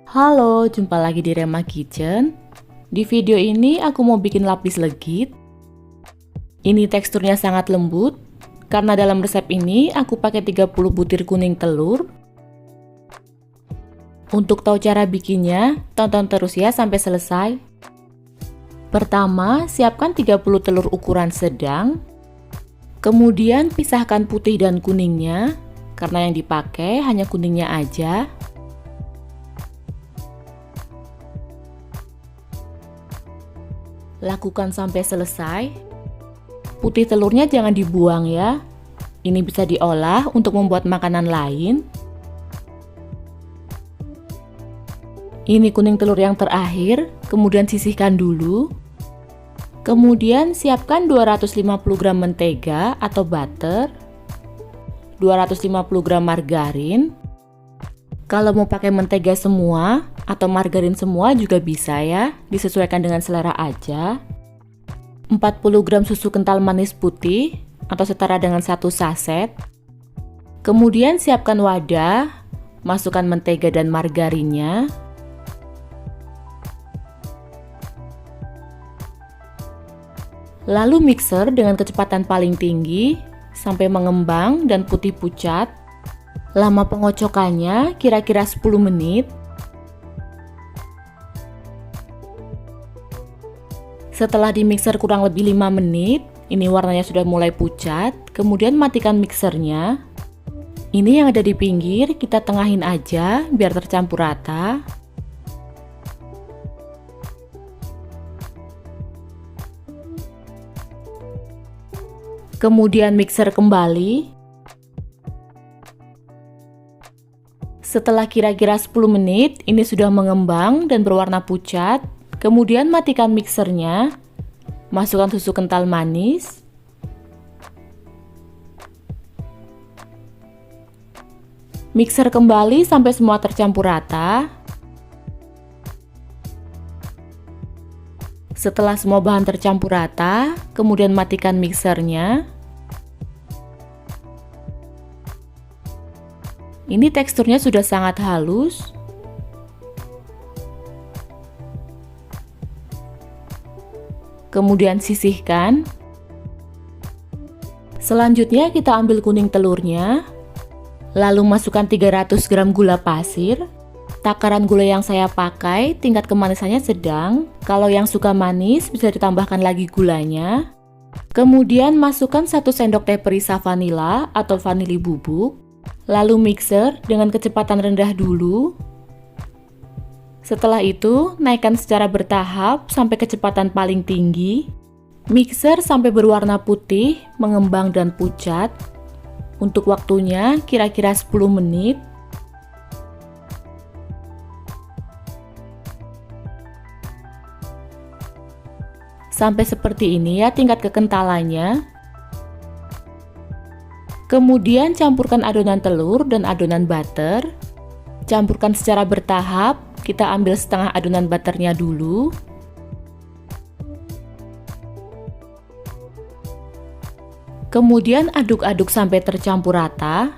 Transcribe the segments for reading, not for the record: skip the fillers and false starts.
Halo, jumpa lagi di Rema Kitchen. Di video ini aku mau bikin lapis legit. Ini teksturnya sangat lembut, karena dalam resep ini aku pakai 30 butir kuning telur. Untuk tahu cara bikinnya, tonton terus ya sampai selesai. Pertama, siapkan 30 telur ukuran sedang. Kemudian pisahkan putih dan kuningnya, karena yang dipakai hanya kuningnya aja. Lakukan sampai selesai. Putih telurnya jangan dibuang ya. Ini bisa diolah untuk membuat makanan lain. Ini kuning telur yang terakhir, kemudian sisihkan dulu. Kemudian siapkan 250 gram mentega atau butter, 250 gram margarin. Kalau mau pakai mentega semua atau margarin semua juga bisa ya, disesuaikan dengan selera aja. 40 gram susu kental manis putih atau setara dengan 1 saset. Kemudian siapkan wadah, masukkan mentega dan margarinnya. Lalu mixer dengan kecepatan paling tinggi sampai mengembang dan putih pucat. Lama pengocokannya kira-kira 10 menit. Setelah di mixer kurang lebih 5 menit, ini warnanya sudah mulai pucat, kemudian matikan mixernya. Ini yang ada di pinggir kita tengahin aja biar tercampur rata. Kemudian mixer kembali. Setelah kira-kira 10 menit, ini sudah mengembang dan berwarna pucat. Kemudian matikan mixernya. Masukkan susu kental manis. Mixer kembali sampai semua tercampur rata. Setelah semua bahan tercampur rata, kemudian matikan mixernya. Ini teksturnya sudah sangat halus. Kemudian sisihkan. Selanjutnya kita ambil kuning telurnya. Lalu masukkan 300 gram gula pasir. Takaran gula yang saya pakai tingkat kemanisannya sedang. Kalau yang suka manis bisa ditambahkan lagi gulanya. Kemudian masukkan 1 sendok teh perisa vanila atau vanili bubuk. Lalu mixer dengan kecepatan rendah dulu. Setelah itu, naikkan secara bertahap sampai kecepatan paling tinggi. Mixer sampai berwarna putih, mengembang dan pucat. Untuk waktunya kira-kira 10 menit. Sampai seperti ini ya tingkat kekentalannya. Kemudian campurkan adonan telur dan adonan butter. Campurkan secara bertahap, kita ambil setengah adonan butternya dulu. Kemudian aduk-aduk sampai tercampur rata.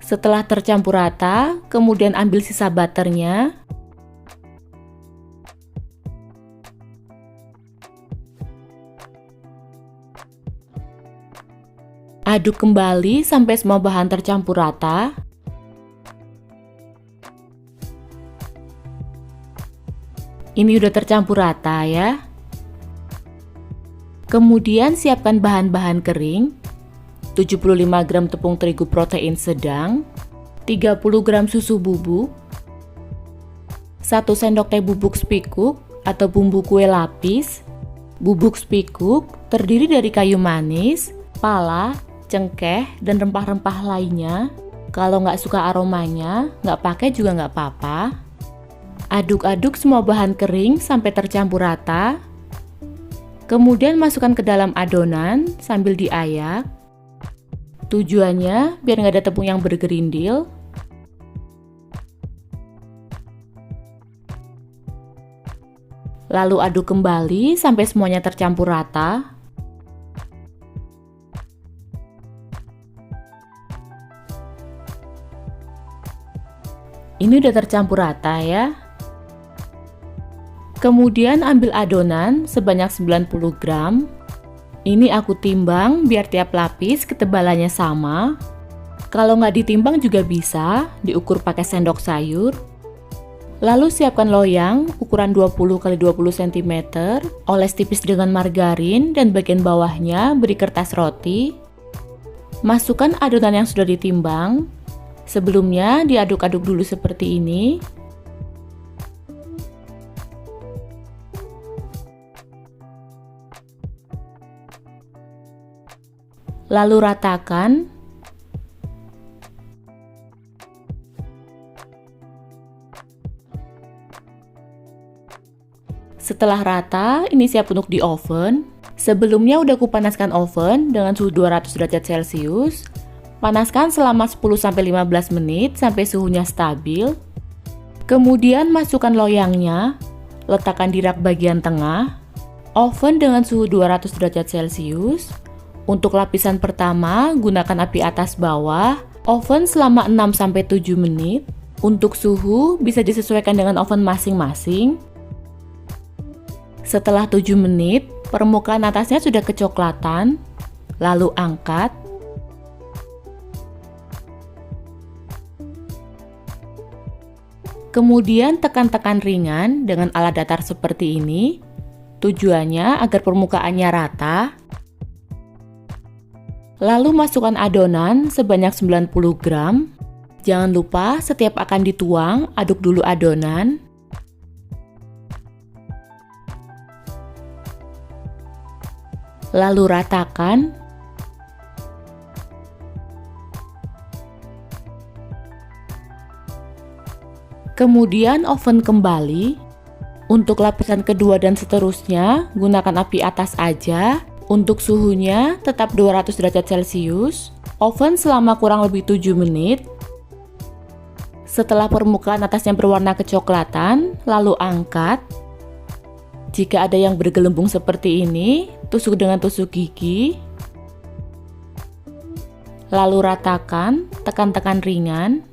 Setelah tercampur rata, kemudian ambil sisa butternya. Aduk kembali sampai semua bahan tercampur rata. Ini udah tercampur rata ya. Kemudian siapkan bahan-bahan kering. 75 gram tepung terigu protein sedang, 30 gram susu bubuk, 1 sendok teh bubuk spikuk atau bumbu kue lapis. Bubuk spikuk terdiri dari kayu manis, pala, cengkeh, dan rempah-rempah lainnya. Kalau nggak suka aromanya, nggak pakai juga nggak apa-apa. Aduk-aduk semua bahan kering sampai tercampur rata. Kemudian masukkan ke dalam adonan sambil diayak. Tujuannya biar nggak ada tepung yang bergerindil. Lalu aduk kembali sampai semuanya tercampur rata. Ini udah tercampur rata ya. Kemudian ambil adonan sebanyak 90 gram. Ini aku timbang biar tiap lapis ketebalannya sama. Kalau nggak ditimbang juga bisa, diukur pakai sendok sayur. Lalu siapkan loyang ukuran 20 x 20 cm, oles tipis dengan margarin dan bagian bawahnya beri kertas roti. Masukkan adonan yang sudah ditimbang. Sebelumnya diaduk-aduk dulu seperti ini. Lalu ratakan. Setelah rata, ini siap untuk di oven. Sebelumnya udah kupanaskan oven dengan suhu 200 derajat Celcius. Panaskan selama 10-15 menit sampai suhunya stabil. Kemudian masukkan loyangnya, letakkan di rak bagian tengah. Oven dengan suhu 200 derajat Celcius. Untuk lapisan pertama, gunakan api atas bawah. Oven selama 6-7 menit. Untuk suhu bisa disesuaikan dengan oven masing-masing. Setelah 7 menit, permukaan atasnya sudah kecoklatan. Lalu angkat. Kemudian tekan-tekan ringan dengan alat datar seperti ini. Tujuannya agar permukaannya rata. Lalu masukkan adonan sebanyak 90 gram. Jangan lupa setiap akan dituang, aduk dulu adonan. Lalu ratakan. Kemudian oven kembali. Untuk lapisan kedua dan seterusnya, gunakan api atas aja. Untuk suhunya tetap 200 derajat Celcius. Oven selama kurang lebih 7 menit. Setelah permukaan atasnya berwarna kecoklatan, lalu angkat. Jika ada yang bergelembung seperti ini, tusuk dengan tusuk gigi. Lalu ratakan, tekan-tekan ringan.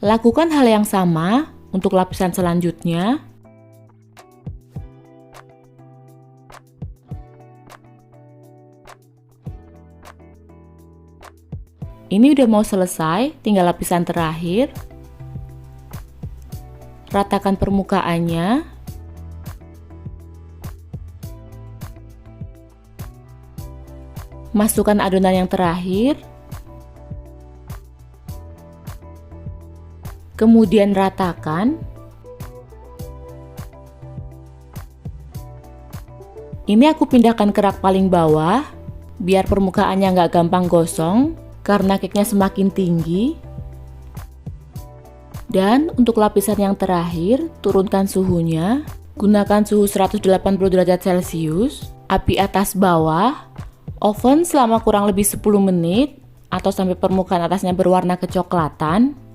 Lakukan hal yang sama untuk lapisan selanjutnya. Ini udah mau selesai, tinggal lapisan terakhir. Ratakan permukaannya. Masukkan adonan yang terakhir. Kemudian ratakan. Ini aku pindahkan ke rak paling bawah, biar permukaannya nggak gampang gosong, karena cake-nya semakin tinggi. Dan untuk lapisan yang terakhir, turunkan suhunya. Gunakan suhu 180 derajat Celcius, api atas bawah, oven selama kurang lebih 10 menit, atau sampai permukaan atasnya berwarna kecoklatan.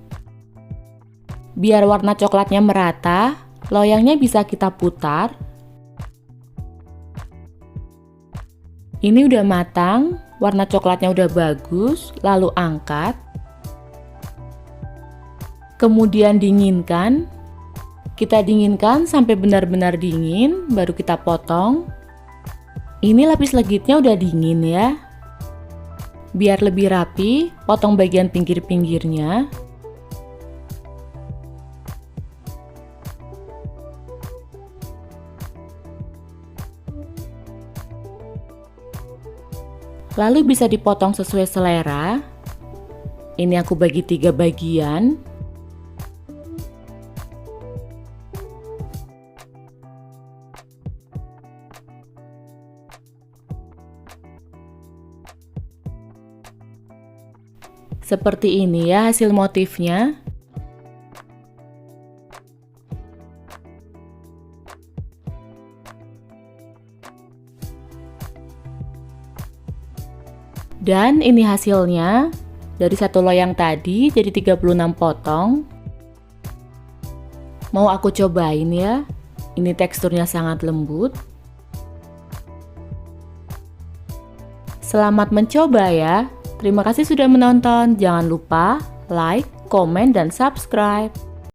Biar warna coklatnya merata, loyangnya bisa kita putar. Ini udah matang, warna coklatnya udah bagus, lalu angkat. Kemudian dinginkan. Kita dinginkan sampai benar-benar dingin, baru kita potong. Ini lapis legitnya udah dingin ya. Biar lebih rapi, potong bagian pinggir-pinggirnya. Lalu bisa dipotong sesuai selera. Ini aku bagi 3 bagian. Seperti ini ya hasil motifnya. Dan ini hasilnya. Dari satu loyang tadi jadi 36 potong. Mau aku cobain ya. Ini teksturnya sangat lembut. Selamat mencoba ya. Terima kasih sudah menonton. Jangan lupa like, komen, dan subscribe.